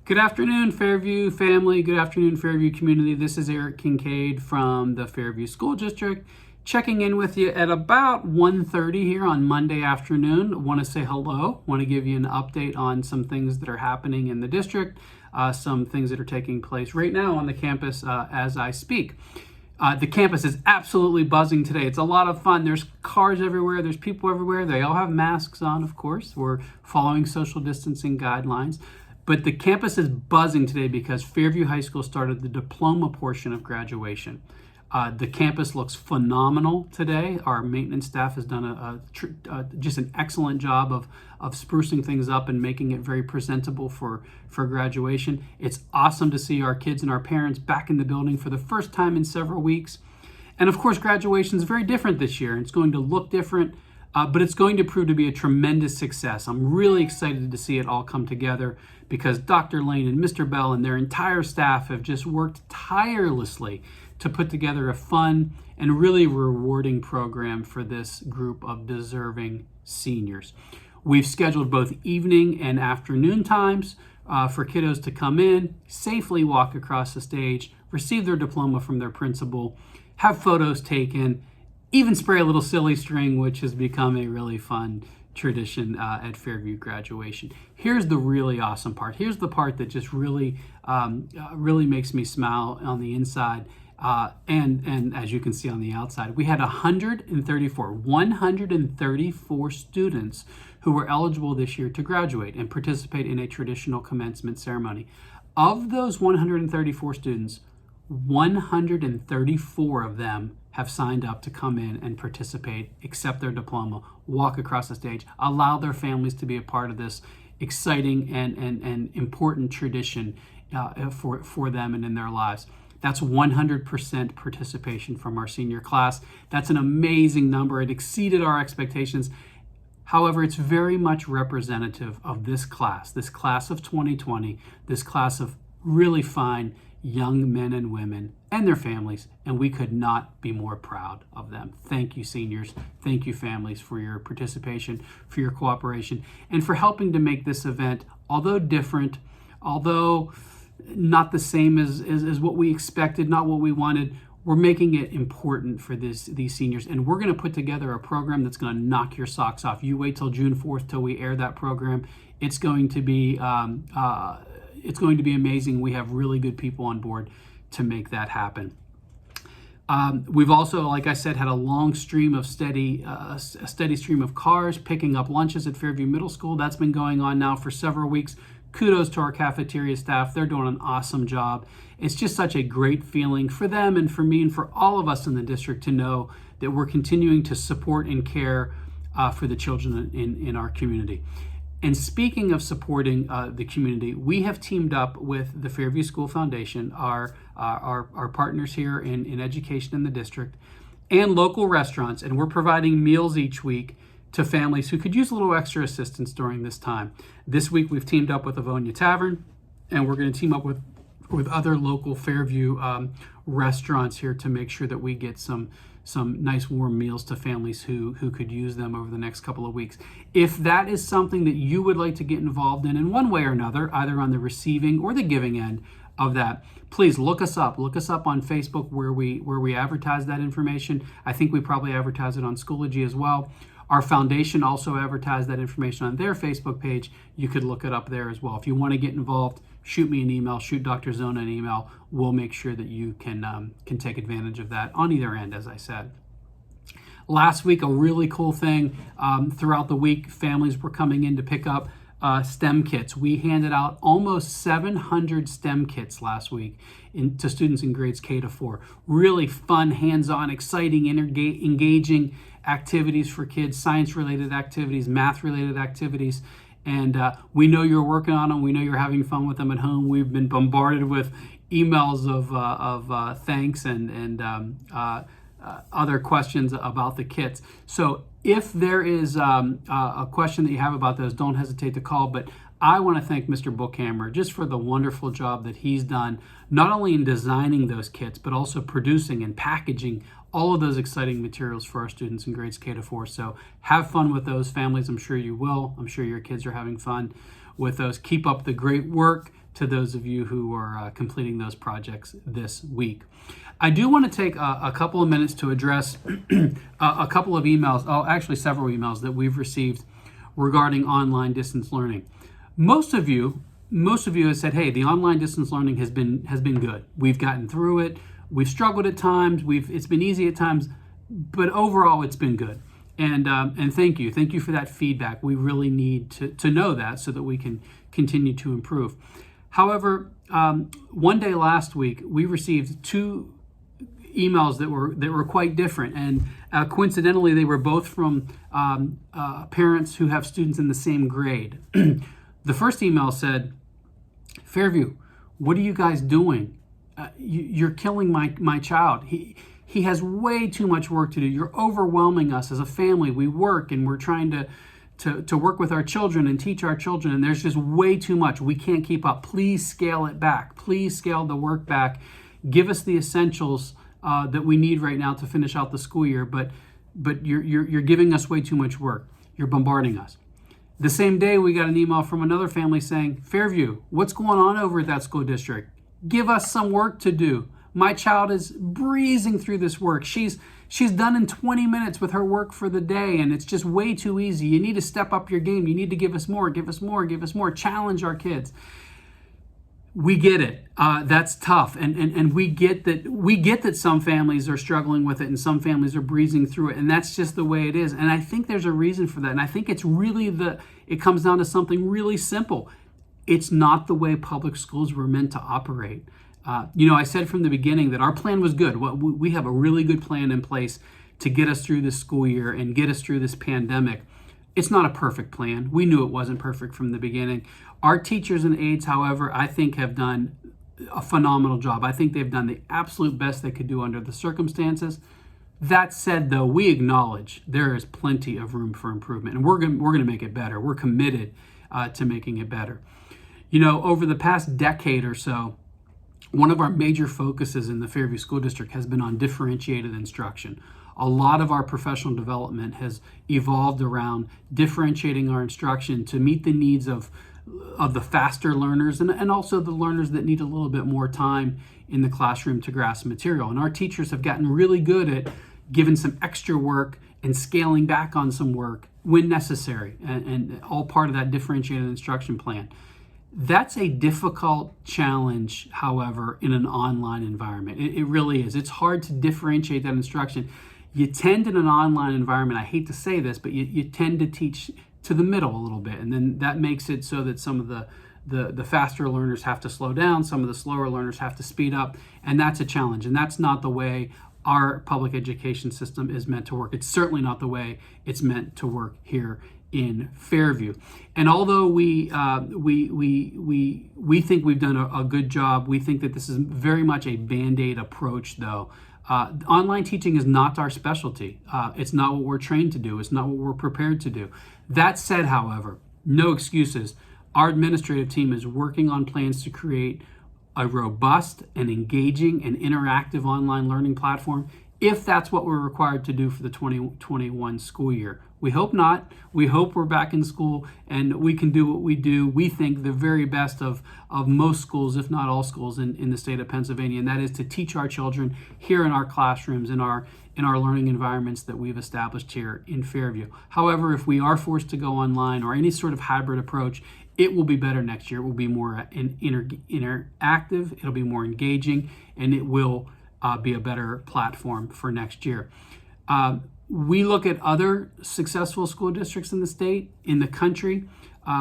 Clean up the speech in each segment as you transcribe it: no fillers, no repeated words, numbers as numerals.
Good afternoon, Fairview family. Good afternoon, Fairview community. This is Eric Kincaid from the Fairview School District, checking in with you at about 1:30 here on Monday afternoon. Want to say hello. Want to give you an update on some things that are happening in the district, some things that are taking place right now on the campus as I speak. The campus is absolutely buzzing today. It's a lot of fun. There's cars everywhere. There's people everywhere. They all have masks on, of course. We're following social distancing guidelines. But the campus is buzzing today because Fairview High School started the diploma portion of graduation. The campus looks phenomenal today. Our maintenance staff has done just an excellent job of sprucing things up and making it very presentable for graduation. It's awesome to see our kids and our parents back in the building for the first time in several weeks. And of course, graduation is very different this year. It's going to look different, but it's going to prove to be a tremendous success. I'm really excited to see it all come together because Dr. Lane and Mr. Bell and their entire staff have just worked tirelessly to put together a fun and really rewarding program for this group of deserving seniors. We've scheduled both evening and afternoon times for kiddos to come in, safely walk across the stage, receive their diploma from their principal, have photos taken, even spray a little silly string, which has become a really fun tradition at Fairview graduation. Here's the really awesome part. Here's the part that just really makes me smile on the inside and as you can see on the outside. We had 134 students who were eligible this year to graduate and participate in a traditional commencement ceremony. Of those 134 students, 134 of them have signed up to come in and participate, accept their diploma, walk across the stage, allow their families to be a part of this exciting and important tradition for them and in their lives. That's 100% participation from our senior class. That's an amazing number. It exceeded our expectations. However, it's very much representative of this class of 2020, this class of really fine young men and women and their families, and we could not be more proud of them. Thank you, seniors. Thank you, families, for your participation, for your cooperation, and for helping to make this event, although different, although not the same as what we expected, not what we wanted, we're making it important for these seniors, and we're going to put together a program that's going to knock your socks off. You wait till June 4th till we air that program. It's going to be amazing. We have really good people on board to make that happen. We've also, like I said, had a long stream of steady stream of cars picking up lunches at Fairview Middle School. That's been going on now for several weeks. Kudos to our cafeteria staff. They're doing an awesome job. It's just such a great feeling for them and for me and for all of us in the district to know that we're continuing to support and care for the children in our community. And speaking of supporting the community, we have teamed up with the Fairview School Foundation, our partners here in education in the district, and local restaurants, and we're providing meals each week to families who could use a little extra assistance during this time. This week we've teamed up with Avonia Tavern, and we're going to team up with other local Fairview restaurants here to make sure that we get some nice warm meals to families who could use them over the next couple of weeks. If that is something that you would like to get involved in one way or another, either on the receiving or the giving end of that, please look us up. Look us up on Facebook where we advertise that information. I think we probably advertise it on Schoology as well. Our foundation also advertised that information on their Facebook page. You could look it up there as well. If you want to get involved, shoot me an email, shoot Dr. Zona an email. We'll make sure that you can take advantage of that on either end, as I said. Last week, a really cool thing, throughout the week, families were coming in to pick up STEM kits. We handed out almost 700 STEM kits last week to students in grades K to 4. Really fun, hands-on, exciting, engaging activities for kids, science-related activities, math-related activities. And we know you're working on them. We know you're having fun with them at home. We've been bombarded with emails of thanks and other questions about the kits. So if there is a question that you have about those, don't hesitate to call. But I want to thank Mr. Bookhammer just for the wonderful job that he's done, not only in designing those kits, but also producing and packaging all of those exciting materials for our students in grades K to 4. So have fun with those, families. I'm sure you will. I'm sure your kids are having fun. with those. Keep up the great work to those of you who are completing those projects this week. I do want to take a couple of minutes to address a couple of emails, actually several emails that we've received regarding online distance learning. Most of you have said, hey, the online distance learning has been good. We've gotten through it. We've struggled at times. It's been easy at times, but overall it's been good. And thank you. Thank you for that feedback. We really need to know that so that we can continue to improve. However, one day last week, we received two emails that were quite different, and coincidentally, they were both from parents who have students in the same grade. The first email said, "Fairview, what are you guys doing? You're killing my child. He has way too much work to do. You're overwhelming us as a family. We work and we're trying to work with our children and teach our children, and there's just way too much. We can't keep up. Please scale it back. Please scale the work back. Give us the essentials that we need right now to finish out the school year, but you're giving us way too much work. You're bombarding us." The same day, we got an email from another family saying, "Fairview, what's going on over at that school district? Give us some work to do. My child is breezing through this work. She's done in 20 minutes with her work for the day, and it's just way too easy. You need to step up your game. You need to give us more, give us more, give us more. Challenge our kids." We get it. That's tough, and we get that some families are struggling with it and some families are breezing through it, and that's just the way it is. And I think there's a reason for that. And I think it's really it comes down to something really simple. It's not the way public schools were meant to operate. I said from the beginning that our plan was good. We have a really good plan in place to get us through this school year and get us through this pandemic. It's not a perfect plan. We knew it wasn't perfect from the beginning. Our teachers and aides, however, I think have done a phenomenal job. I think they've done the absolute best they could do under the circumstances. That said, though, we acknowledge there is plenty of room for improvement, and we're going to make it better. We're committed to making it better. Over the past decade or so, one of our major focuses in the Fairview School District has been on differentiated instruction. A lot of our professional development has evolved around differentiating our instruction to meet the needs of the faster learners and also the learners that need a little bit more time in the classroom to grasp material. And our teachers have gotten really good at giving some extra work and scaling back on some work when necessary, and all part of that differentiated instruction plan. That's a difficult challenge, however, in an online environment. It really is. It's hard to differentiate that instruction. You tend in an online environment, I hate to say this, but you tend to teach to the middle a little bit. And then that makes it so that some of the faster learners have to slow down, some of the slower learners have to speed up. And that's a challenge. And that's not the way our public education system is meant to work. It's certainly not the way it's meant to work here in Fairview. And although we think we've done a good job, we think that this is very much a Band-Aid approach, though. Online teaching is not our specialty. It's not what we're trained to do. It's not what we're prepared to do. That said, however, no excuses. Our administrative team is working on plans to create a robust and engaging and interactive online learning platform, if that's what we're required to do for the 2021 school year. We hope not. We hope we're back in school and we can do what we do. We think the very best of most schools, if not all schools in the state of Pennsylvania, and that is to teach our children here in our classrooms, in our learning environments that we've established here in Fairview. However, if we are forced to go online or any sort of hybrid approach, it will be better next year. It will be more interactive, it'll be more engaging, and it will be a better platform for next year. We look at other successful school districts in the state, in the country.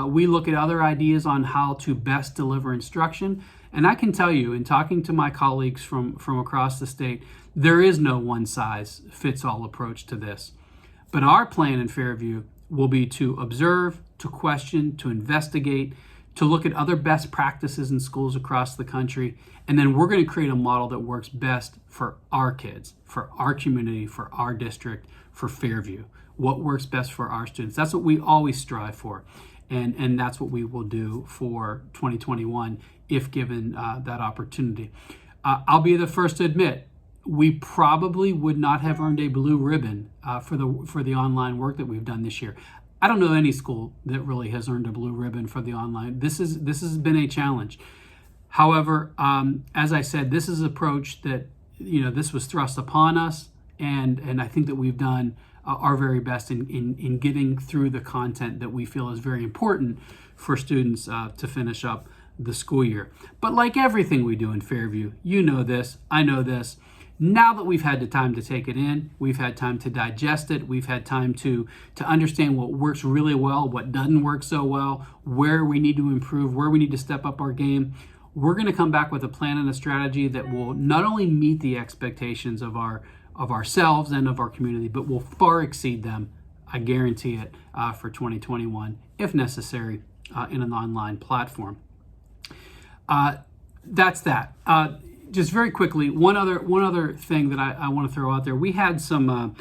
We look at other ideas on how to best deliver instruction. And I can tell you, in talking to my colleagues from across the state, there is no one-size-fits-all approach to this. But our plan in Fairview will be to observe, to question, to investigate, to look at other best practices in schools across the country, and then we're going to create a model that works best for our kids, for our community, for our district, for Fairview. What works best for our students. That's what we always strive for, and that's what we will do for 2021 if given that opportunity. I'll be the first to admit, we probably would not have earned a blue ribbon for the online work that we've done this year. I don't know any school that really has earned a blue ribbon for the online. This has been a challenge. However, as I said, this is an approach that, this was thrust upon us, and I think that we've done our very best in getting through the content that we feel is very important for students to finish up the school year. But like everything we do in Fairview, you know this, I know this, now that we've had the time to take it in, we've had time to digest it, we've had time to understand what works really well, what doesn't work so well, where we need to improve, where we need to step up our game, we're going to come back with a plan and a strategy that will not only meet the expectations of ourselves and of our community, but will far exceed them, I guarantee it, for 2021, if necessary, in an online platform. That's that. Just very quickly, one other thing that I want to throw out there. We had some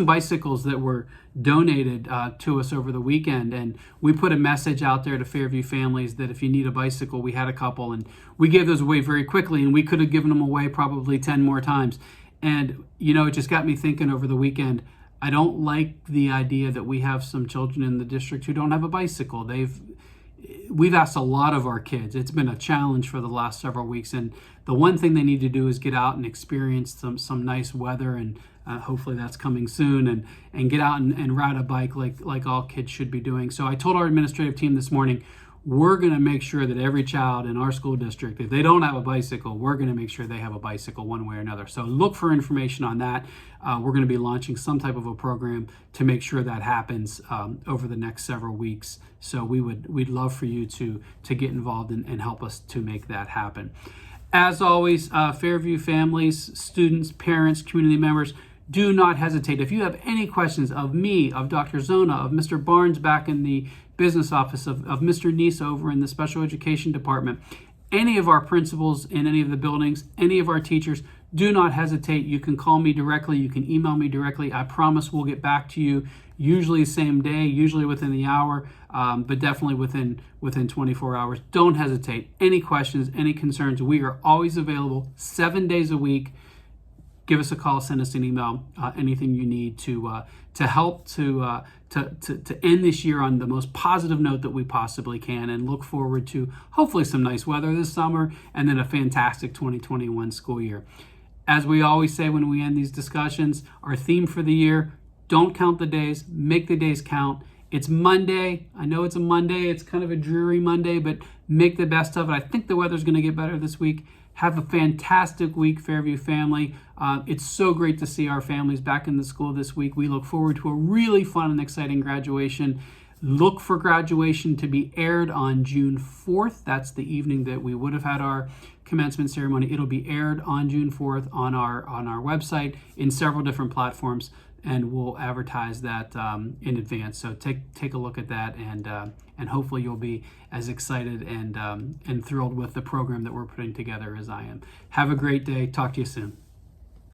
bicycles that were donated to us over the weekend, and we put a message out there to Fairview families that if you need a bicycle, we had a couple, and we gave those away very quickly, and we could have given them away probably 10 more times. And it just got me thinking over the weekend. I don't like the idea that we have some children in the district who don't have a bicycle. We've asked a lot of our kids. It's been a challenge for the last several weeks, and the one thing they need to do is get out and experience some nice weather, and hopefully that's coming soon, and get out and ride a bike like all kids should be doing. So I told our administrative team this morning, we're going to make sure that every child in our school district, if they don't have a bicycle, we're going to make sure they have a bicycle one way or another. So look for information on that. We're going to be launching some type of a program to make sure that happens over the next several weeks. So we'd love for you to get involved and help us to make that happen. As always, Fairview families, students, parents, community members, do not hesitate. If you have any questions of me, of Dr. Zona, of Mr. Barnes back in the business office, of Mr. Neese over in the special education department, any of our principals in any of the buildings, any of our teachers, do not hesitate. You can call me directly. You can email me directly. I promise we'll get back to you, usually same day, usually within the hour, but definitely within 24 hours. Don't hesitate. Any questions, any concerns, we are always available 7 days a week. Give us a call, send us an email, anything you need to help to end this year on the most positive note that we possibly can, and look forward to hopefully some nice weather this summer and then a fantastic 2021 school year. As we always say when we end these discussions, our theme for the year, don't count the days, make the days count. It's Monday. I know it's a Monday. It's kind of a dreary Monday, but make the best of it. I think the weather's going to get better this week. Have a fantastic week, Fairview family. It's so great to see our families back in the school this week. We look forward to a really fun and exciting graduation. Look for graduation to be aired on June 4th. That's the evening that we would have had our commencement ceremony. It'll be aired on June 4th on our website in several different platforms, and we'll advertise that in advance. So take a look at that, and hopefully you'll be as excited and thrilled with the program that we're putting together as I am. Have a great day. Talk to you soon.